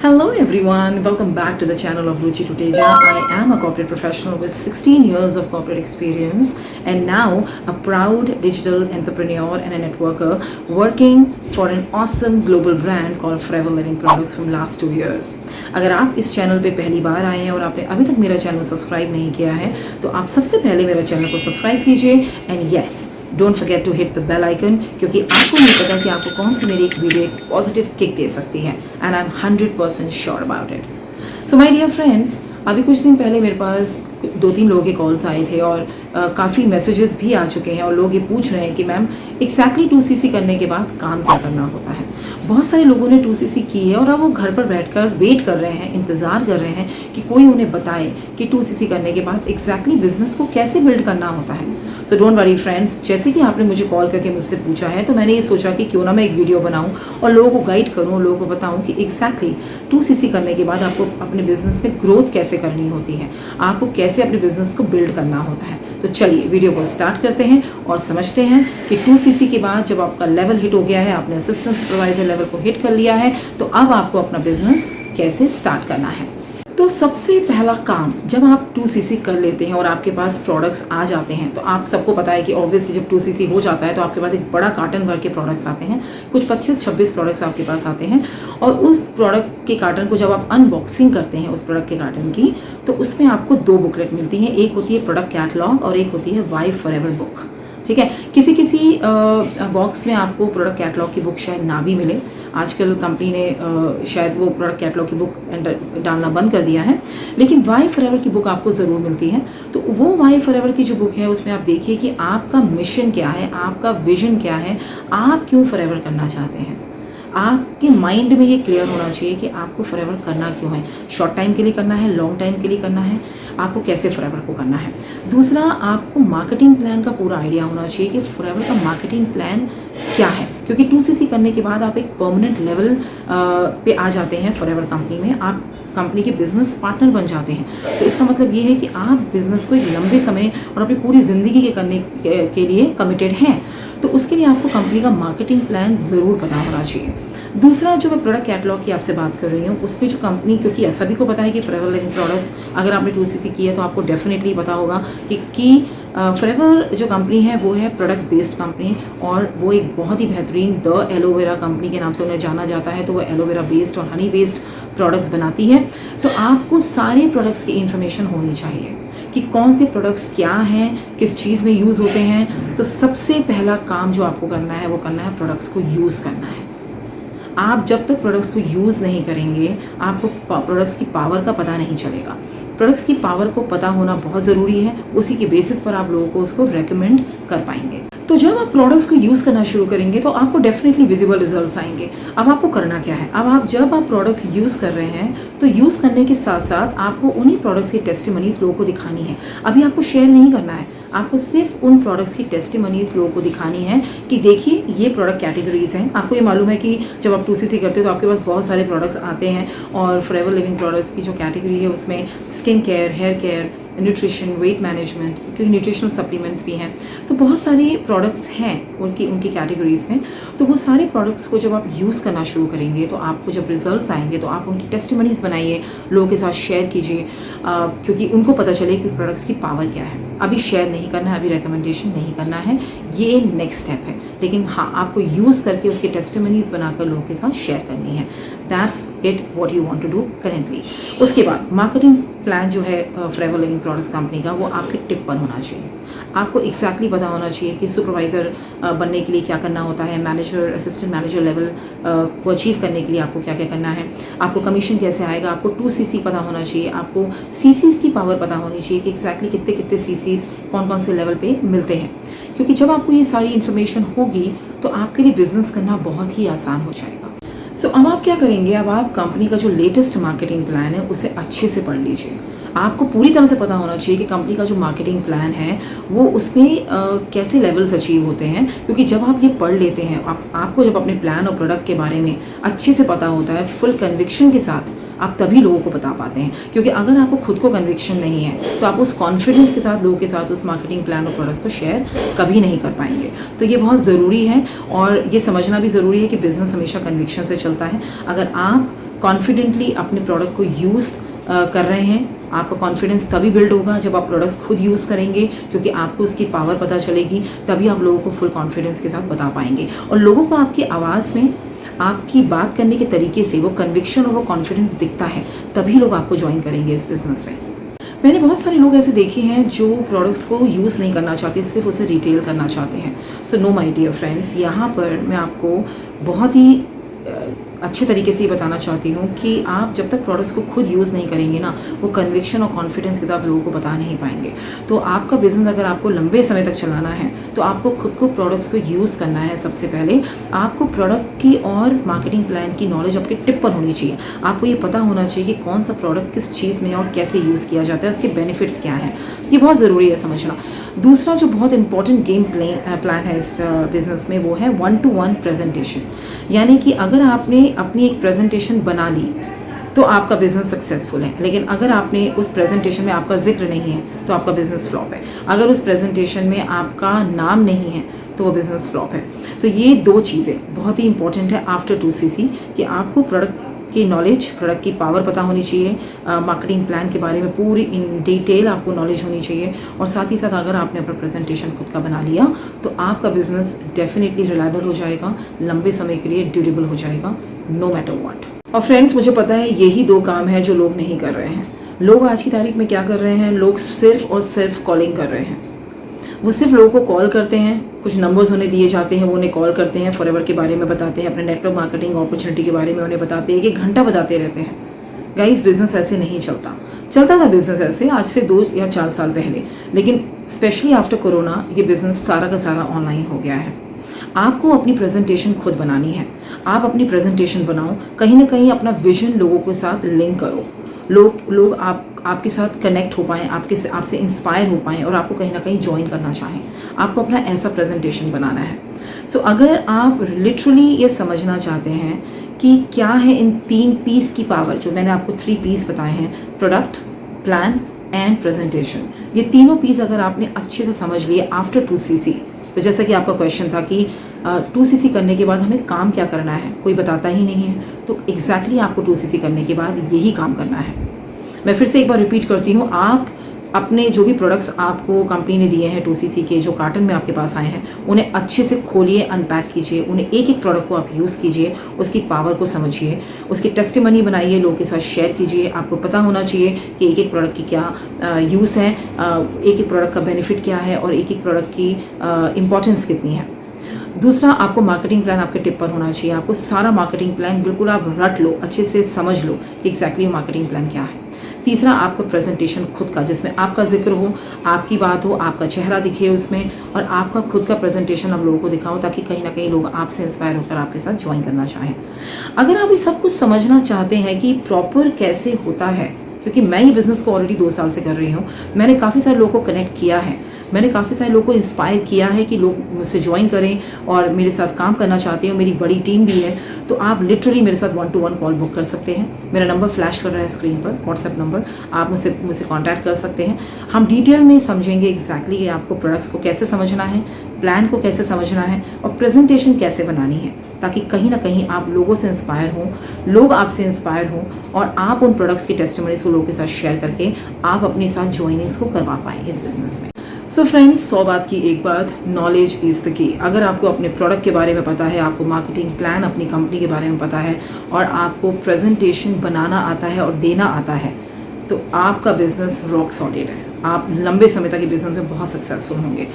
Hello everyone, welcome back to the channel of Ruchi Tuteja. I am a corporate professional with 16 years of corporate experience and now a proud digital entrepreneur and a networker working for an awesome global brand called Forever Living Products from last 2 years. अगर आप इस channel पे पहली बार आए हैं और आपने अभी तक मेरा चैनल सब्सक्राइब नहीं किया है तो आप सबसे पहले मेरा चैनल को सब्सक्राइब कीजिए and yes don't forget to hit the bell icon क्योंकि आपको नहीं पता कि आपको कौन सी मेरी एक वीडियो एक पॉजिटिव किक दे सकती है and I am 100% sure about it. So my dear friends, अभी कुछ दिन पहले मेरे पास 2-3 लोगों के कॉल्स आए थे और काफ़ी मैसेजेस भी आ चुके हैं और लोग ये पूछ रहे हैं कि मैम एग्जैक्टली 2cc करने के बाद काम क्या करना होता है। बहुत सारे लोगों ने 2cc की है और अब वो घर पर बैठकर वेट कर रहे हैं, इंतज़ार कर रहे हैं कि कोई उन्हें बताए कि 2cc करने के बाद एग्जैक्टली बिजनेस को कैसे बिल्ड करना होता है। सो डोंट वरी फ्रेंड्स, जैसे कि आपने मुझे कॉल करके मुझसे पूछा है तो मैंने ये सोचा कि क्यों ना मैं एक वीडियो बनाऊं और लोगों को गाइड करूं, लोगों को बताऊं कि एग्जैक्टली 2cc करने के बाद आपको अपने बिजनेस में ग्रोथ कैसे करनी होती है, आपको कैसे अपने बिजनेस को बिल्ड करना होता है। तो चलिए वीडियो को स्टार्ट करते हैं और समझते हैं कि 2cc के बाद जब आपका लेवल हिट हो गया है, आपने असिस्टेंट सुपरवाइजर लेवल को हिट कर लिया है, तो अब आपको अपना बिजनेस कैसे स्टार्ट करना है। तो सबसे पहला काम, जब आप 2cc कर लेते हैं और आपके पास प्रोडक्ट्स आ जाते हैं तो आप सबको पता है कि ऑब्वियसली जब 2cc हो जाता है तो आपके पास एक बड़ा कार्टन भर के प्रोडक्ट्स आते हैं, कुछ 25-26 प्रोडक्ट्स आपके पास आते हैं और उस प्रोडक्ट के कार्टन को जब आप अनबॉक्सिंग करते हैं उस प्रोडक्ट के कार्टन की तो उसमें आपको 2 बुकलेट मिलती हैं। एक होती है प्रोडक्ट कैटलॉग और एक होती है वाई फॉरएवर बुक। ठीक है, किसी बॉक्स में आपको प्रोडक्ट कैटलॉग की बुक शायद ना भी मिले। आजकल कंपनी ने शायद वो प्रोडक्ट कैटलॉग की बुक डालना बंद कर दिया है, लेकिन वाई फॉरएवर की बुक आपको ज़रूर मिलती है। तो वो वाई फॉरएवर की जो बुक है उसमें आप देखिए कि आपका मिशन क्या है, आपका विजन क्या है, आप क्यों फॉरएवर करना चाहते हैं। आपके माइंड में ये क्लियर होना चाहिए कि आपको फॉरएवर करना क्यों है, शॉर्ट टाइम के लिए करना है, लॉन्ग टाइम के लिए करना है, आपको कैसे फॉरएवर को करना है। दूसरा, आपको मार्केटिंग प्लान का पूरा आइडिया होना चाहिए कि फॉरएवर का मार्केटिंग प्लान क्या है, क्योंकि 2cc करने के बाद आप एक परमानेंट लेवल पे आ जाते हैं फॉरएवर कंपनी में, आप कंपनी के बिजनेस पार्टनर बन जाते हैं। तो इसका मतलब ये है कि आप बिजनेस को एक लंबे समय और अपनी पूरी ज़िंदगी के करने के लिए कमिटेड हैं। तो उसके लिए आपको कंपनी का मार्केटिंग प्लान ज़रूर पता होना चाहिए। दूसरा, जो मैं प्रोडक्ट कैटलॉग की आपसे बात कर रही हूँ उस पर जो कंपनी, क्योंकि सभी को पता है कि फॉरएवर लिविंग प्रोडक्ट्स, अगर आपने 2cc की है तो आपको डेफिनेटली पता होगा कि फॉरएवर जो कंपनी है वो है प्रोडक्ट बेस्ड कंपनी और वो एक बहुत ही बेहतरीन द एलोवेरा कंपनी के नाम से उन्हें जाना जाता है। तो वो एलोवेरा बेस्ड और हनी बेस्ड प्रोडक्ट्स बनाती है। तो आपको सारे प्रोडक्ट्स की इन्फॉर्मेशन होनी चाहिए कि कौन से प्रोडक्ट्स क्या हैं, किस चीज़ में यूज़ होते हैं। तो सबसे पहला काम जो आपको करना है वो करना है प्रोडक्ट्स को यूज़ करना है। आप जब तक प्रोडक्ट्स को यूज़ नहीं करेंगे आपको प्रोडक्ट्स की पावर का पता नहीं चलेगा। प्रोडक्ट्स की पावर को पता होना बहुत ज़रूरी है, उसी के बेसिस पर आप लोगों को उसको रेकमेंड कर पाएंगे। तो जब आप प्रोडक्ट्स को यूज़ करना शुरू करेंगे तो आपको डेफिनेटली विजिबल रिजल्ट्स आएंगे। अब आपको करना क्या है, अब जब आप प्रोडक्ट्स यूज़ कर रहे हैं तो यूज़ करने के साथ साथ आपको उन्हीं प्रोडक्ट्स की टेस्टिमनीज लोगों को दिखानी है। अभी आपको शेयर नहीं करना है, आपको सिर्फ उन प्रोडक्ट्स की टेस्टिमनीज लोगों को दिखानी है कि देखिए ये प्रोडक्ट कैटेगरीज हैं। आपको ये मालूम है कि जब आप 2cc करते हो तो आपके पास बहुत सारे प्रोडक्ट्स आते हैं और फॉरएवर लिविंग प्रोडक्ट्स की जो कैटेगरी है उसमें skin care, hair care, nutrition, weight management, क्योंकि न्यूट्रिशनल सप्लीमेंट्स भी हैं। तो बहुत सारे प्रोडक्ट्स हैं उनकी कैटेगरीज में। तो वो सारे प्रोडक्ट्स को जब आप यूज़ करना शुरू करेंगे तो आपको जब रिजल्ट्स आएंगे तो आप उनकी टेस्टिमनीज बनाइए, लोगों के साथ शेयर कीजिए, क्योंकि उनको पता चले कि प्रोडक्ट्स की पावर क्या है। अभी शेयर नहीं करना है, अभी रिकमेंडेशन नहीं करना है, ये नेक्स्ट स्टेप है। लेकिन हाँ, आपको यूज़ करके उसकी टेस्टिमनीज बनाकर लोगों के साथ शेयर करनी है। That's it what you want to do currently. उसके बाद मार्केटिंग प्लान जो है फॉरएवर लिविंग प्रोडक्ट्स कंपनी का, वो आपके टिप पर होना चाहिए। आपको एग्जैक्टली पता होना चाहिए कि सुपरवाइज़र बनने के लिए क्या करना होता है, मैनेजर, असिस्टेंट मैनेजर लेवल को अचीव करने के लिए आपको क्या क्या करना है, आपको कमीशन कैसे आएगा, आपको 2cc पता होना चाहिए, आपको cc's की पावर पता होनी चाहिए कि एग्जैक्टली कितने कितने cc's कौन कौन से लेवल पे मिलते हैं। क्योंकि जब आपको ये सारी इन्फॉर्मेशन होगी तो आपके लिए बिजनेस करना बहुत ही आसान हो जाएगा। सो अब आप क्या करेंगे, अब आप कंपनी का जो लेटेस्ट मार्केटिंग प्लान है उसे अच्छे से पढ़ लीजिए। आपको पूरी तरह से पता होना चाहिए कि कंपनी का जो मार्केटिंग प्लान है वो उसमें कैसे लेवल्स अचीव होते हैं। क्योंकि जब आप ये पढ़ लेते हैं, आपको जब अपने प्लान और प्रोडक्ट के बारे में अच्छे से पता होता है फुल कन्विक्शन के साथ, आप तभी लोगों को बता पाते हैं। क्योंकि अगर आपको खुद को कन्विक्शन नहीं है तो आप उस कॉन्फिडेंस के साथ लोगों के साथ उस मार्केटिंग प्लान और प्रोडक्ट्स को शेयर कभी नहीं कर पाएंगे। तो ये बहुत ज़रूरी है और ये समझना भी ज़रूरी है कि बिज़नेस हमेशा कन्विक्शन से चलता है। अगर आप कॉन्फिडेंटली अपने प्रोडक्ट को यूज़ कर रहे हैं। आपका कॉन्फिडेंस तभी बिल्ड होगा जब आप प्रोडक्ट्स खुद यूज़ करेंगे, क्योंकि आपको उसकी पावर पता चलेगी, तभी आप लोगों को फुल कॉन्फिडेंस के साथ बता पाएंगे। और लोगों को आपकी आवाज़ में, आपकी बात करने के तरीके से वो कन्विक्शन और वो कॉन्फिडेंस दिखता है, तभी लोग आपको ज्वाइन करेंगे इस बिज़नेस में। मैंने बहुत सारे लोग ऐसे देखे हैं जो प्रोडक्ट्स को यूज़ नहीं करना चाहते, सिर्फ उसे रिटेल करना चाहते हैं। So no my dear friends, यहाँ पर मैं आपको बहुत ही अच्छे तरीके से ये बताना चाहती हूँ कि आप जब तक प्रोडक्ट्स को खुद यूज़ नहीं करेंगे ना, वो कन्विक्शन और कॉन्फिडेंस के साथ लोगों को बता नहीं पाएंगे। तो आपका बिज़नेस अगर आपको लंबे समय तक चलाना है तो आपको खुद को प्रोडक्ट्स को यूज़ करना है। सबसे पहले आपको प्रोडक्ट की और मार्केटिंग प्लान की नॉलेज आपके टिप पर होनी चाहिए। आपको ये पता होना चाहिए कि कौन सा प्रोडक्ट किस चीज़ में और कैसे यूज़ किया जाता है, उसके बेनिफिट्स क्या हैं, ये बहुत ज़रूरी है समझना। दूसरा जो बहुत इंपॉर्टेंट गेम प्लान है इस बिज़नेस में, वो है 1-to-1 प्रेजेंटेशन। यानी कि अगर आपने अपनी एक प्रेजेंटेशन बना ली तो आपका बिज़नेस सक्सेसफुल है, लेकिन अगर आपने उस प्रेजेंटेशन में आपका जिक्र नहीं है तो आपका बिज़नेस फ्लॉप है। अगर उस प्रेजेंटेशन में आपका नाम नहीं है तो वो बिज़नेस फ्लॉप है। तो ये दो चीज़ें बहुत ही इंपॉर्टेंट है आफ्टर 2CC, कि आपको प्रोडक्ट की नॉलेज, प्रोडक्ट की पावर पता होनी चाहिए, मार्केटिंग प्लान के बारे में पूरी इन डिटेल आपको नॉलेज होनी चाहिए, और साथ ही साथ अगर आपने अपना प्रेजेंटेशन खुद का बना लिया तो आपका बिजनेस डेफिनेटली रिलायबल हो जाएगा, लंबे समय के लिए ड्यूरेबल हो जाएगा, नो मैटर व्हाट। और फ्रेंड्स, मुझे पता है यही दो काम है जो लोग नहीं कर रहे हैं। लोग आज की तारीख में क्या कर रहे हैं, लोग सिर्फ और सिर्फ कॉलिंग कर रहे हैं। वो सिर्फ लोगों को कॉल करते हैं, कुछ नंबर्स उन्हें दिए जाते हैं, वो उन्हें कॉल करते हैं, फॉरएवर के बारे में बताते हैं, अपने नेटवर्क मार्केटिंग अपॉर्चुनिटी के बारे में उन्हें बताते हैं, 1-1 घंटा बताते रहते हैं। गाइस, बिजनेस ऐसे नहीं चलता था बिजनेस ऐसे आज से 2 या 4 साल पहले, लेकिन स्पेशली आफ्टर कोरोना ये बिजनेस सारा का सारा ऑनलाइन हो गया है। आपको अपनी प्रेजेंटेशन खुद बनानी है। आप अपनी प्रेजेंटेशन बनाओ, कहीं ना कहीं अपना विजन लोगों के साथ लिंक करो, लोग आपके साथ कनेक्ट हो पाएँ, आपसे इंस्पायर हो पाएँ और आपको कहीं ना कहीं ज्वाइन करना चाहें। आपको अपना ऐसा प्रेजेंटेशन बनाना है। सो अगर आप लिटरली ये समझना चाहते हैं कि क्या है इन 3 पीस की पावर, जो मैंने आपको 3 पीस बताए हैं, प्रोडक्ट, प्लान एंड प्रेजेंटेशन, ये तीनों पीस अगर आपने अच्छे से समझ लिए आफ्टर 2CC, तो जैसा कि आपका क्वेश्चन था कि 2CC करने के बाद हमें काम क्या करना है, कोई बताता ही नहीं है, तो एग्जैक्टली आपको 2CC करने के बाद यही काम करना है। मैं फिर से एक बार रिपीट करती हूँ, आप अपने जो भी प्रोडक्ट्स आपको कंपनी ने दिए हैं 2CC के, जो कार्टन में आपके पास आए हैं, उन्हें अच्छे से खोलिए, अनपैक कीजिए, उन्हें एक प्रोडक्ट को आप यूज़ कीजिए, उसकी पावर को समझिए, उसकी टेस्टिमनी बनाइए, लोगों के साथ शेयर कीजिए। आपको पता होना चाहिए कि एक प्रोडक्ट की क्या यूज़ है, एक प्रोडक्ट का बेनिफिट क्या है और एक प्रोडक्ट की इम्पॉर्टेंस कितनी है। दूसरा, आपको मार्केटिंग प्लान आपके टिप पर होना चाहिए। आपको सारा मार्केटिंग प्लान बिल्कुल आप रट लो, अच्छे से समझ लो कि एग्जैक्टली मार्केटिंग प्लान क्या है। तीसरा, आपको प्रेजेंटेशन खुद का, जिसमें आपका जिक्र हो, आपकी बात हो, आपका चेहरा दिखे उसमें, और आपका खुद का प्रेजेंटेशन आप लोगों को दिखाओ, ताकि कहीं ना कहीं लोग आपसे इंस्पायर होकर आपके साथ ज्वाइन करना चाहें। अगर आप ये सब कुछ समझना चाहते हैं कि प्रॉपर कैसे होता है, क्योंकि मैं ये बिज़नेस को ऑलरेडी 2 साल से कर रही हूँ, मैंने काफ़ी सारे लोगों को कनेक्ट किया है, मैंने काफ़ी सारे लोगों को इंस्पायर किया है कि लोग मुझसे ज्वाइन करें और मेरे साथ काम करना चाहते हैं, मेरी बड़ी टीम भी है, तो आप लिटरली मेरे साथ 1-to-1 कॉल बुक कर सकते हैं। मेरा नंबर फ्लैश कर रहा है स्क्रीन पर, व्हाट्सएप नंबर, आप मुझसे कांटेक्ट कर सकते हैं। हम डिटेल में समझेंगे एग्जैक्टली कि आपको प्रोडक्ट्स को कैसे समझना है, प्लान को कैसे समझना है और प्रेजेंटेशन कैसे बनानी है, ताकि कहीं ना कहीं आप लोगों से इंस्पायर हों, लोग आपसे इंस्पायर हों और आप उन प्रोडक्ट्स की टेस्टिमनीज को लोगों के साथ शेयर करके आप अपने साथ ज्वाइनिंग्स को करवा पाएँ इस बिज़नेस में। सो फ्रेंड्स, 100 बात की एक बात, नॉलेज इज़ द की। अगर आपको अपने प्रोडक्ट के बारे में पता है, आपको मार्केटिंग प्लान अपनी कंपनी के बारे में पता है और आपको प्रेजेंटेशन बनाना आता है और देना आता है, तो आपका बिजनेस रॉक सॉलिड है। आप लंबे समय तक ये बिजनेस में बहुत सक्सेसफुल होंगे।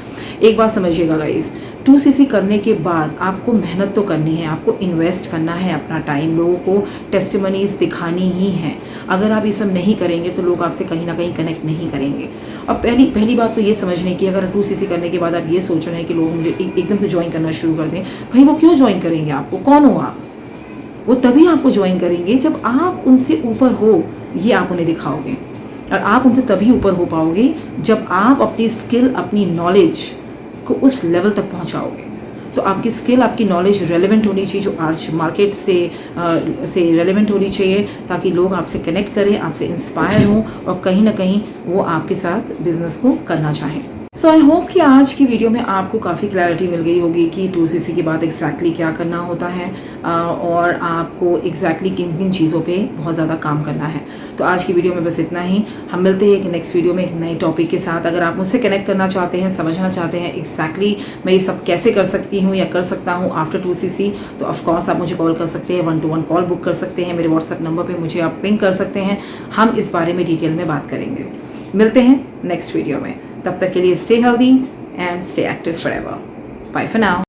एक बात समझिएगा गाइस, 2CC करने के बाद आपको मेहनत तो करनी है, आपको इन्वेस्ट करना है अपना टाइम, लोगों को टेस्टिमनीज दिखानी ही है। अगर आप ये सब नहीं करेंगे तो लोग आपसे कहीं ना कहीं कनेक्ट नहीं करेंगे। और पहली बात तो ये समझने की, अगर 2CC करने के बाद आप ये सोच रहे हैं कि लोग मुझे एकदम से ज्वाइन करना शुरू कर दें, भाई वो क्यों ज्वाइन करेंगे आपको, कौन हो आप? वो तभी आपको ज्वाइन करेंगे जब आप उनसे ऊपर हो, ये आप उन्हें दिखाओगे। और आप उनसे तभी ऊपर हो पाओगे जब आप अपनी स्किल, अपनी नॉलेज को उस लेवल तक पहुंचाओगे। तो आपकी स्किल, आपकी नॉलेज रेलेवेंट होनी चाहिए, जो आज मार्केट से रेलेवेंट होनी चाहिए, ताकि लोग आपसे कनेक्ट करें, आपसे इंस्पायर हों और कहीं ना कहीं वो आपके साथ बिजनेस को करना चाहें। सो आई होप कि आज की वीडियो में आपको काफ़ी क्लैरिटी मिल गई होगी कि 2cc के बाद एग्जैक्टली क्या करना होता है और आपको एग्जैक्टली किन किन चीज़ों पे बहुत ज़्यादा काम करना है। तो आज की वीडियो में बस इतना ही। हम मिलते हैं एक नेक्स्ट वीडियो में एक नए टॉपिक के साथ। अगर आप मुझसे कनेक्ट करना चाहते हैं, समझना चाहते हैं एग्जैक्टली मैं ये सब कैसे कर सकती हूँ या कर सकता हूँ आफ्टर 2cc, तो ऑफकोर्स आप मुझे कॉल कर सकते हैं, 1-to-1 कॉल बुक कर सकते हैं। मेरे व्हाट्सएप नंबर पर मुझे आप पिंग कर सकते हैं। हम इस बारे में डिटेल में बात करेंगे। मिलते हैं नेक्स्ट वीडियो में। तब तक के लिए stay healthy and stay active forever. Bye for now.